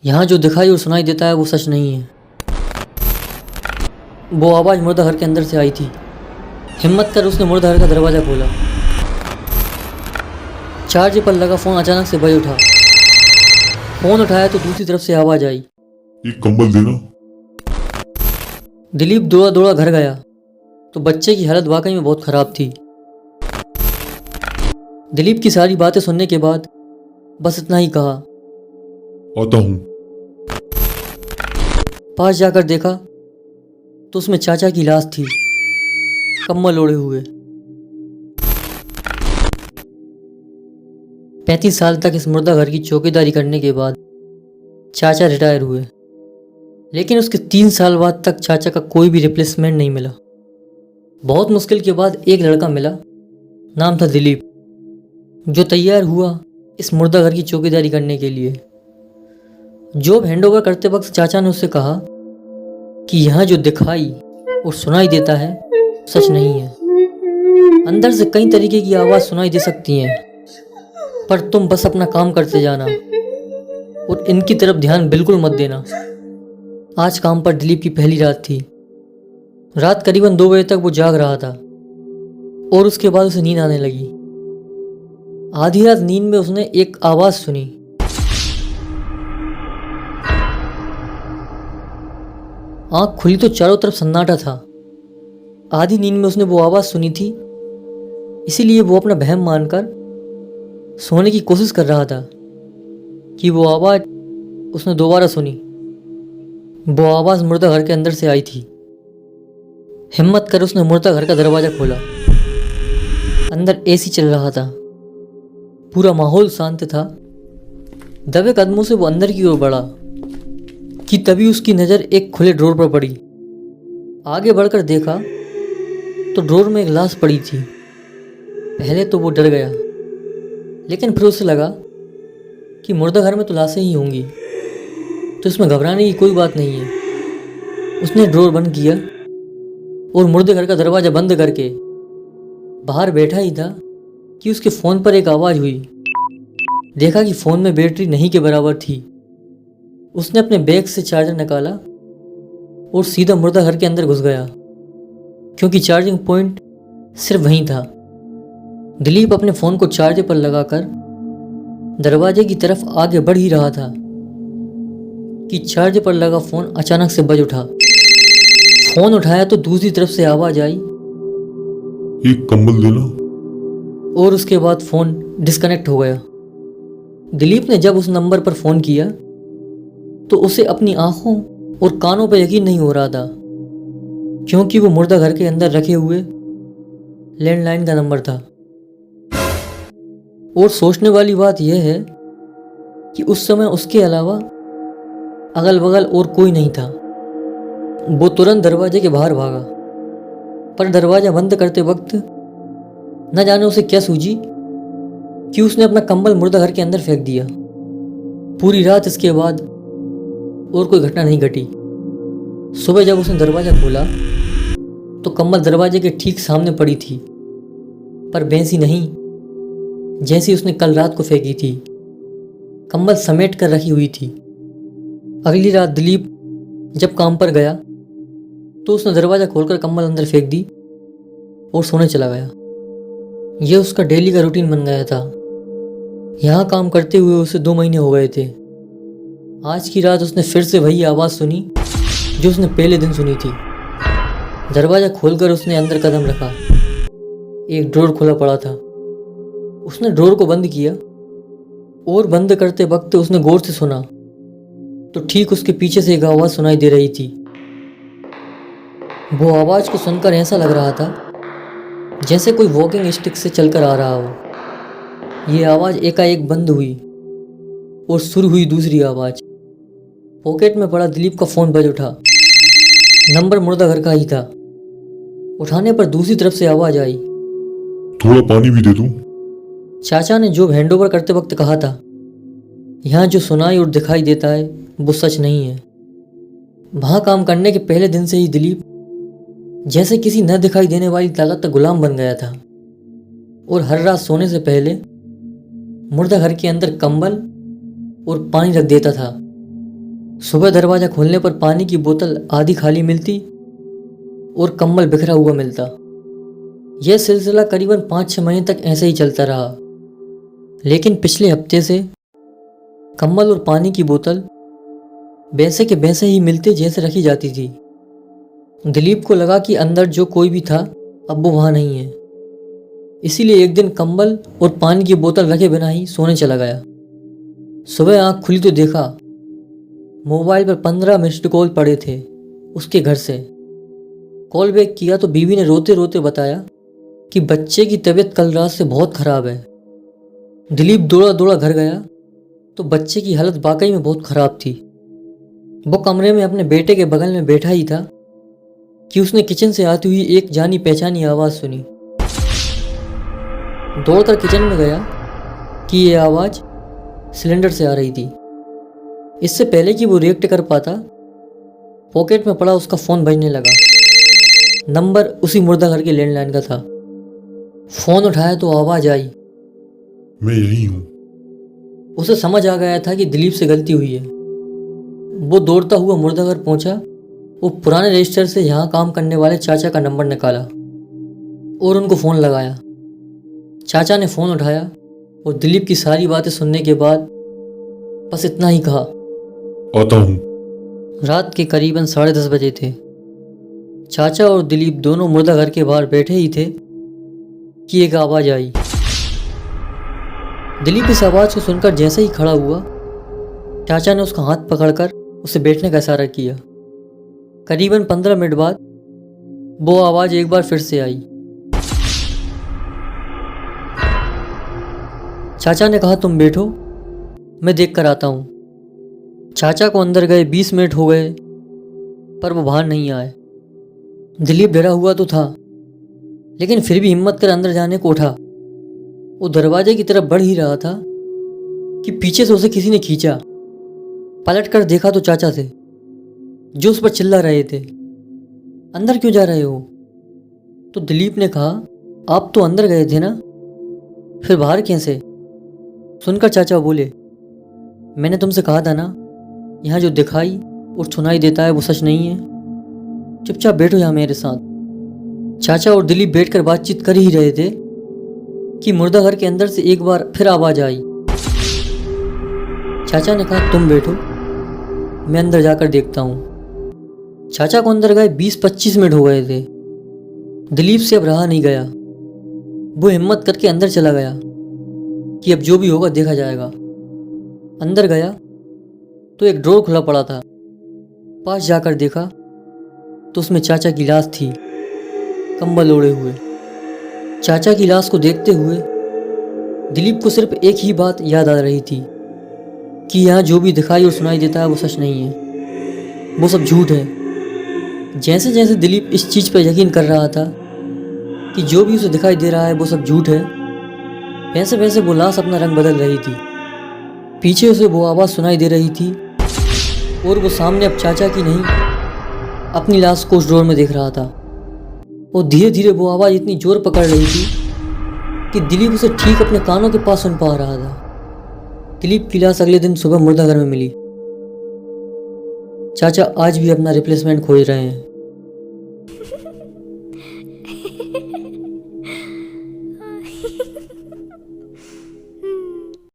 यहाँ जो दिखाई और सुनाई देता है वो सच नहीं है। वो आवाज़ मुर्दा घर के अंदर से आई थी। हिम्मत कर उसने मुर्दा घर का दरवाज़ा खोला। चार्ज पर लगा फ़ोन अचानक से बज उठा। फ़ोन उठाया तो दूसरी तरफ से आवाज़ आई, एक कंबल देना। दिलीप दौड़ा दौड़ा घर गया तो बच्चे की हालत वाकई में बहुत ख़राब थी। दिलीप की सारी बातें सुनने के बाद बस इतना ही कहा। आता हूँ। पास जाकर देखा तो उसमें चाचा की लाश थी, कम्बल ओढ़े हुए। 35 साल तक इस मुर्दा घर की चौकीदारी करने के बाद चाचा रिटायर हुए, लेकिन उसके 3 साल बाद तक चाचा का कोई भी रिप्लेसमेंट नहीं मिला। बहुत मुश्किल के बाद एक लड़का मिला, नाम था दिलीप, जो तैयार हुआ इस मुर्दा घर की चौकीदारी करने के लिए। जॉब हैंडओवर करते वक्त चाचा ने उससे कहा कि यहाँ जो दिखाई और सुनाई देता है सच नहीं है। अंदर से कई तरीके की आवाज़ सुनाई दे सकती हैं, पर तुम बस अपना काम करते जाना और इनकी तरफ ध्यान बिल्कुल मत देना। आज काम पर दिलीप की पहली रात थी। रात करीबन 2 बजे तक वो जाग रहा था और उसके बाद उसे नींद आने लगी। आधी रात नींद में उसने एक आवाज़ सुनी। आंख खुली तो चारों तरफ सन्नाटा था। आधी नींद में उसने वो आवाज़ सुनी थी, इसीलिए वो अपना वहम मानकर सोने की कोशिश कर रहा था कि वो आवाज़ उसने दोबारा सुनी। वो आवाज़ मुर्दा घर के अंदर से आई थी। हिम्मत कर उसने मुर्दा घर का दरवाज़ा खोला। अंदर एसी चल रहा था, पूरा माहौल शांत था। दबे कदमों से वो अंदर की ओर बढ़ा कि तभी उसकी नज़र एक खुले ड्रॉर पर पड़ी। आगे बढ़कर देखा तो ड्रॉर में एक लाश पड़ी थी। पहले तो वो डर गया, लेकिन फिर उसे लगा कि मुर्दा घर में तो लाशें ही होंगी, तो इसमें घबराने की कोई बात नहीं है। उसने ड्रॉर बंद किया और मुर्दे घर का दरवाज़ा बंद करके बाहर बैठा ही था कि उसके फ़ोन पर एक आवाज़ हुई। देखा कि फ़ोन में बैटरी नहीं के बराबर थी। उसने अपने बैग से चार्जर निकाला और सीधा मुर्दा घर के अंदर घुस गया, क्योंकि चार्जिंग पॉइंट सिर्फ वहीं था। दिलीप अपने फ़ोन को चार्जर पर लगाकर दरवाजे की तरफ आगे बढ़ ही रहा था कि चार्जर पर लगा फ़ोन अचानक से बज उठा। फ़ोन उठाया तो दूसरी तरफ से आवाज़ आई, एक कंबल देना। और उसके बाद फ़ोन डिस्कनेक्ट हो गया। दिलीप ने जब उस नंबर पर फ़ोन किया तो उसे अपनी आंखों और कानों पर यकीन नहीं हो रहा था, क्योंकि वो मुर्दा घर के अंदर रखे हुए लैंडलाइन का नंबर था। और सोचने वाली बात यह है कि उस समय उसके अलावा अगल बगल और कोई नहीं था। वो तुरंत दरवाजे के बाहर भागा, पर दरवाज़ा बंद करते वक्त न जाने उसे क्या सूझी कि उसने अपना कंबल मुर्दा घर के अंदर फेंक दिया। पूरी रात इसके बाद और कोई घटना नहीं घटी। सुबह जब उसने दरवाज़ा खोला तो कंबल दरवाजे के ठीक सामने पड़ी थी, पर वैसी नहीं जैसी उसने कल रात को फेंकी थी। कंबल समेट कर रखी हुई थी। अगली रात दिलीप जब काम पर गया तो उसने दरवाज़ा खोलकर कंबल अंदर फेंक दी और सोने चला गया। यह उसका डेली का रूटीन बन गया था। यहाँ काम करते हुए उसे 2 महीने हो गए थे। आज की रात उसने फिर से वही आवाज़ सुनी जो उसने पहले दिन सुनी थी। दरवाज़ा खोलकर उसने अंदर कदम रखा। एक ड्रॉर खुला पड़ा था। उसने ड्रॉर को बंद किया और बंद करते वक्त उसने गौर से सुना तो ठीक उसके पीछे से एक आवाज़ सुनाई दे रही थी। वो आवाज़ को सुनकर ऐसा लग रहा था जैसे कोई वॉकिंग स्टिक से चलकर आ रहा हो। ये आवाज़ एकाएक बंद हुई और शुरू हुई दूसरी आवाज़। पॉकेट में पड़ा दिलीप का फ़ोन बज उठा। नंबर मुर्दा घर का ही था। उठाने पर दूसरी तरफ से आवाज़ आई, थोड़ा पानी भी दे दूं। चाचा ने जॉब हैंडओवर करते वक्त कहा था, यहाँ जो सुनाई और दिखाई देता है वो सच नहीं है। वहाँ काम करने के पहले दिन से ही दिलीप जैसे किसी न दिखाई देने वाली ताकत का गुलाम बन गया था और हर रात सोने से पहले मुर्दा घर के अंदर कंबल और पानी रख देता था सुबह दरवाज़ा खोलने पर पानी की बोतल आधी खाली मिलती और कंबल बिखरा हुआ मिलता। यह सिलसिला करीबन 5-6 महीने तक ऐसे ही चलता रहा। लेकिन पिछले हफ्ते से कंबल और पानी की बोतल वैसे के वैसे ही मिलते जैसे रखी जाती थी। दिलीप को लगा कि अंदर जो कोई भी था अब वो वहाँ नहीं है। इसीलिए एक दिन कंबल और पानी की बोतल रखे बिना ही सोने चला गया। सुबह आँख खुली तो देखा मोबाइल पर 15 मिस्ड कॉल पड़े थे उसके घर से। कॉल बैक किया तो बीवी ने रोते रोते बताया कि बच्चे की तबीयत कल रात से बहुत ख़राब है। दिलीप दौड़ा दौड़ा घर गया तो बच्चे की हालत वाकई में बहुत ख़राब थी। वो कमरे में अपने बेटे के बगल में बैठा ही था कि उसने किचन से आती हुई एक जानी पहचानी आवाज़ सुनी। दौड़कर किचन में गया कि ये आवाज़ सिलेंडर से आ रही थी। इससे पहले कि वो रिएक्ट कर पाता, पॉकेट में पड़ा उसका फ़ोन बजने लगा। नंबर उसी मुर्दा घर के लैंडलाइन का था। फ़ोन उठाया तो आवाज़ आई, मैं यही हूँ। उसे समझ आ गया था कि दिलीप से गलती हुई है। वो दौड़ता हुआ मुर्दा घर पहुंचा। वो पुराने रजिस्टर से यहाँ काम करने वाले चाचा का नंबर निकाला और उनको फ़ोन लगाया। चाचा ने फ़ोन उठाया और दिलीप की सारी बातें सुनने के बाद बस इतना ही कहा, आता हूँ। रात के करीबन 10:30 बजे थे। चाचा और दिलीप दोनों मुर्दा घर के बाहर बैठे ही थे कि एक आवाज़ आई। दिलीप इस आवाज़ को सुनकर जैसे ही खड़ा हुआ, चाचा ने उसका हाथ पकड़कर उसे बैठने का इशारा किया। करीबन 15 मिनट बाद वो आवाज़ एक बार फिर से आई। चाचा ने कहा, तुम बैठो, मैं देख कर आता हूँ। चाचा को अंदर गए 20 मिनट हो गए पर वो बाहर नहीं आए। दिलीप डरा हुआ तो था, लेकिन फिर भी हिम्मत कर अंदर जाने को उठा। वो दरवाजे की तरफ बढ़ ही रहा था कि पीछे से उसे किसी ने खींचा। पलट कर देखा तो चाचा थे, जो उस पर चिल्ला रहे थे, अंदर क्यों जा रहे हो? तो दिलीप ने कहा, आप तो अंदर गए थे ना, फिर बाहर कैसे? सुनकर चाचा बोले, मैंने तुमसे कहा था ना, यहाँ जो दिखाई और सुनाई देता है वो सच नहीं है। चुपचाप बैठो यहाँ मेरे साथ। चाचा और दिलीप बैठकर बातचीत कर ही रहे थे कि मुर्दा घर के अंदर से एक बार फिर आवाज़ आई। चाचा ने कहा, तुम बैठो, मैं अंदर जाकर देखता हूँ। चाचा को अंदर गए 20-25 मिनट हो गए थे। दिलीप से अब रहा नहीं गया। वो हिम्मत करके अंदर चला गया कि अब जो भी होगा देखा जाएगा। अंदर गया तो एक ड्रॉर खुला पड़ा था। पास जाकर देखा तो उसमें चाचा की लाश थी, कंबल ओढ़े हुए। चाचा की लाश को देखते हुए दिलीप को सिर्फ एक ही बात याद आ रही थी कि यहाँ जो भी दिखाई और सुनाई देता है वो सच नहीं है, वो सब झूठ है। जैसे जैसे दिलीप इस चीज़ पर यकीन कर रहा था कि जो भी उसे दिखाई दे रहा है वो सब झूठ है, वैसे वैसे वो लाश अपना रंग बदल रही थी। पीछे उसे वो आवाज़ सुनाई दे रही थी और वो सामने अब चाचा की नहीं, अपनी लाश को उस ड्रॉर में देख रहा था। और धीरे धीरे वो आवाज़ इतनी जोर पकड़ रही थी कि दिलीप उसे ठीक अपने कानों के पास सुन पा रहा था। दिलीप की लाश अगले दिन सुबह मुर्दा घर में मिली। चाचा आज भी अपना रिप्लेसमेंट खोज रहे हैं।